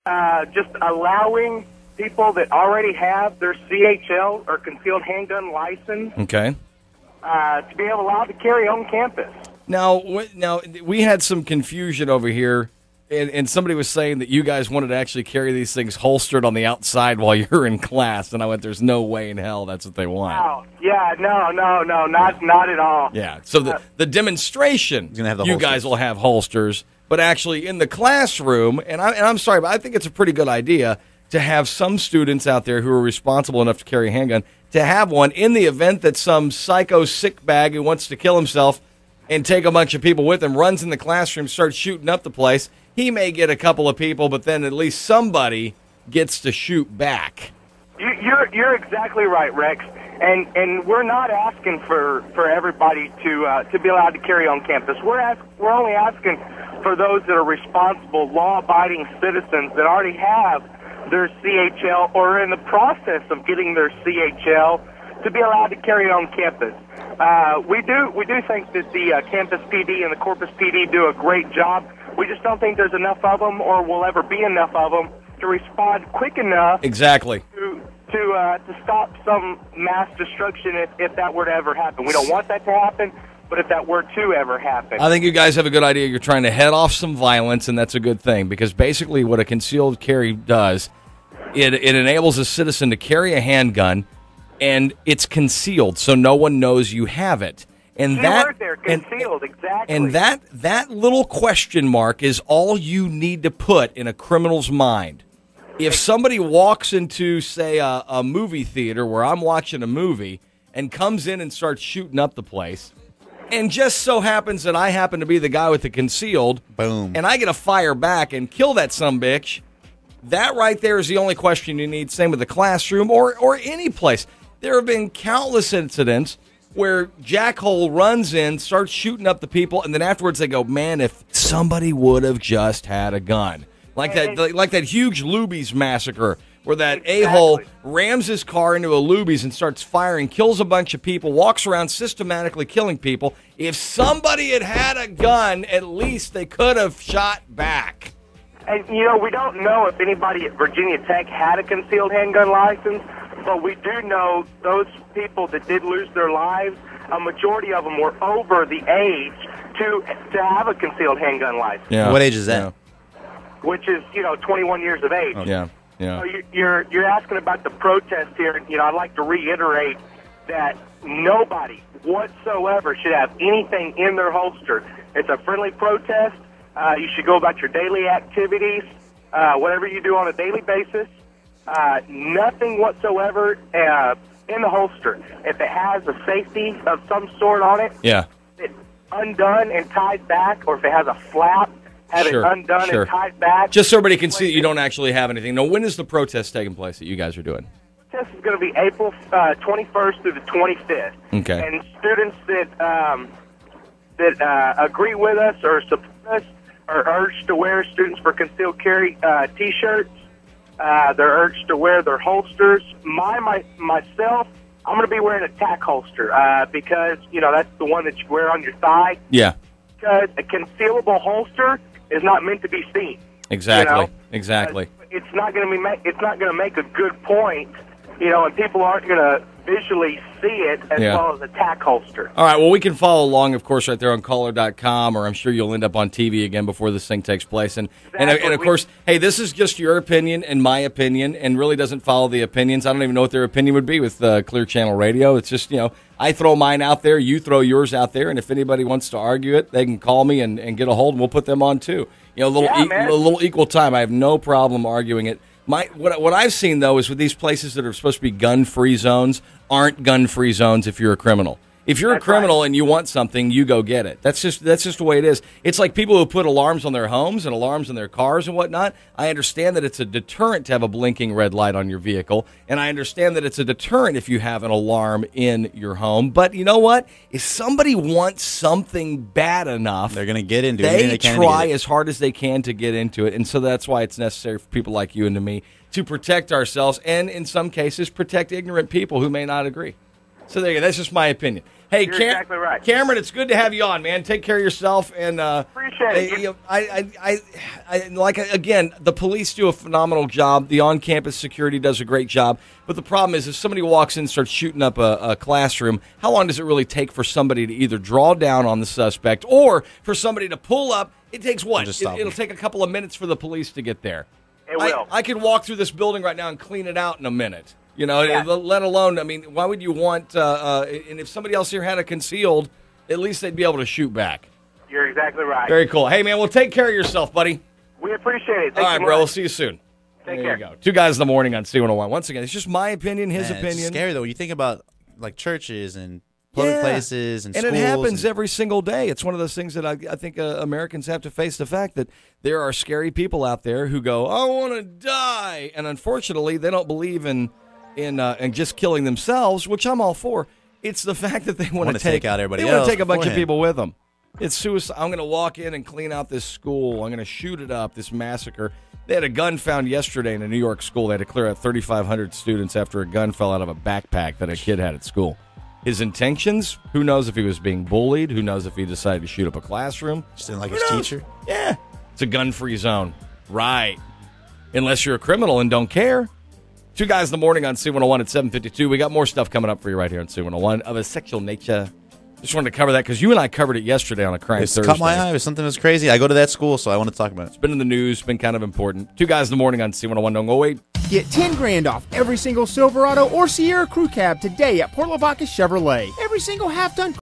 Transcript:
Just allowing people that already have their CHL or concealed handgun license Okay. To be allowed to carry on campus. Now, we had some confusion over here, and somebody was saying that you guys wanted to actually carry these things holstered on the outside while you're in class, and I went, "There's no way in hell that's what they want." Oh, yeah, no, not at all. Yeah. So the demonstration, He's gonna have the you holsters. guys will have holsters, but actually in the classroom, and I'm sorry, but I think it's a pretty good idea to have some students out there who are responsible enough to carry a handgun to have one in the event that some psycho sick bag who wants to kill himself and take a bunch of people with him runs in the classroom, starts shooting up the place. He may get a couple of people, but then at least somebody gets to shoot back. You're exactly right, Rex. And we're not asking for everybody to be allowed to carry on campus. We're only asking for those that are responsible, law-abiding citizens that already have their CHL or are in the process of getting their CHL to be allowed to carry it on campus. We do think that the campus PD and the Corpus PD do a great job. We just don't think there's enough of them or will ever be enough of them to respond quick enough Exactly. to stop some mass destruction if that were to ever happen. We don't want that to happen, but if that were to ever happen. I think you guys have a good idea. You're trying to head off some violence, and that's a good thing, because basically what a concealed carry does, it enables a citizen to carry a handgun, and it's concealed, so no one knows you have it. And Keyword there, concealed, exactly. And that little question mark is all you need to put in a criminal's mind. If somebody walks into, say, a movie theater where I'm watching a movie and comes in and starts shooting up the place, and just so happens that I happen to be the guy with the concealed, boom, and I get to fire back and kill that sumbitch, that right there is the only question you need. Same with the classroom or any place. There have been countless incidents where Jackhole runs in, starts shooting up the people, and then afterwards they go, "Man, if somebody would have just had a gun." Like that huge Luby's massacre where that a-hole rams his car into a Luby's and starts firing, kills a bunch of people, walks around systematically killing people. If somebody had had a gun, at least they could have shot back. And, we don't know if anybody at Virginia Tech had a concealed handgun license, but we do know those people that did lose their lives, a majority of them were over the age to have a concealed handgun license. Yeah. What age is that? Yeah. Which is, 21 years of age. Yeah, yeah. So you're asking about the protest here. I'd like to reiterate that nobody whatsoever should have anything in their holster. It's a friendly protest. You should go about your daily activities, whatever you do on a daily basis. Nothing whatsoever in the holster. If it has a safety of some sort on it, Yeah. it's undone and tied back, or if it has a flap, have it undone and tied back. Just so everybody can see that you don't actually have anything. Now, when is the protest taking place that you guys are doing? The test is going to be April 21st through the 25th. Okay. And students that agree with us or support us are urged to wear Students for Concealed Carry T-shirts. They're urged to wear their holsters. Myself, I'm going to be wearing a tack holster because, that's the one that you wear on your thigh. Yeah. Because a concealable holster is not meant to be seen. Exactly. Exactly. It's not going to make a good point, and people aren't going to visually see it as well as a tack holster. All right, well, we can follow along, of course, right there on caller.com, or I'm sure you'll end up on TV again before this thing takes place. And of course, hey, this is just your opinion and my opinion, and really doesn't follow the opinions. I don't even know what their opinion would be with Clear Channel Radio. It's just, I throw mine out there, you throw yours out there, and if anybody wants to argue it, they can call me and get a hold, and we'll put them on too. A little equal time. I have no problem arguing it. What I've seen, though, is with these places that are supposed to be gun-free zones aren't gun-free zones if you're a criminal. If you're a criminal and you want something, you go get it. That's just the way it is. It's like people who put alarms on their homes and alarms on their cars and whatnot. I understand that it's a deterrent to have a blinking red light on your vehicle, and I understand that it's a deterrent if you have an alarm in your home. But you know what? If somebody wants something bad enough, they're going to get into it. They try as hard as they can to get into it, and so that's why it's necessary for people like you and to me to protect ourselves and, in some cases, protect ignorant people who may not agree. So there you go. That's just my opinion. Hey, You're exactly right. Cameron, it's good to have you on, man. Take care of yourself. And appreciate it. Again, the police do a phenomenal job. The on-campus security does a great job. But the problem is, if somebody walks in and starts shooting up a classroom, how long does it really take for somebody to either draw down on the suspect or for somebody to pull up? It takes what? It'll take a couple of minutes for the police to get there. It will. I could walk through this building right now and clean it out in a minute. You know, Yeah. let alone, I mean, why would you want, and if somebody else here had it concealed, at least they'd be able to shoot back. You're exactly right. Very cool. Hey, man, well, take care of yourself, buddy. We appreciate it. All right, bro, we'll see you soon. Take there care. You go. 2 Guys in the Morning on C101. Once again, it's just my opinion, his Man, opinion. It's scary, though. You think about, like, churches and public places and schools. And it happens every single day. It's one of those things that I think Americans have to face the fact that there are scary people out there who go, I want to die. And unfortunately, they don't believe in just killing themselves, which I'm all for. It's the fact that they want to take out everybody else. else. They want to take a bunch of beforehand. people with them. It's suicide. I'm going to walk in and clean out this school. I'm going to shoot it up, this massacre. They had a gun found yesterday in a New York school. They had to clear out 3,500 students after a gun fell out of a backpack that a kid had at school. His intentions, who knows if he was being bullied? Who knows if he decided to shoot up a classroom? Just didn't like Who his knows? teacher. Yeah. It's a gun-free zone. Right. Unless you're a criminal and don't care. 2 Guys in the Morning on C101 at 7:52. We got more stuff coming up for you right here on C101 of a sexual nature. Just wanted to cover that because you and I covered it yesterday on a Crime It's Thursday. caught my eye. It was something that was crazy. I go to that school, so I want to talk about it. It's been in the news, been kind of important. 2 Guys in the Morning on C101. Don't go away. Get 10 grand off every single Silverado or Sierra Crew Cab today at Port Lavaca Chevrolet. Every single half-ton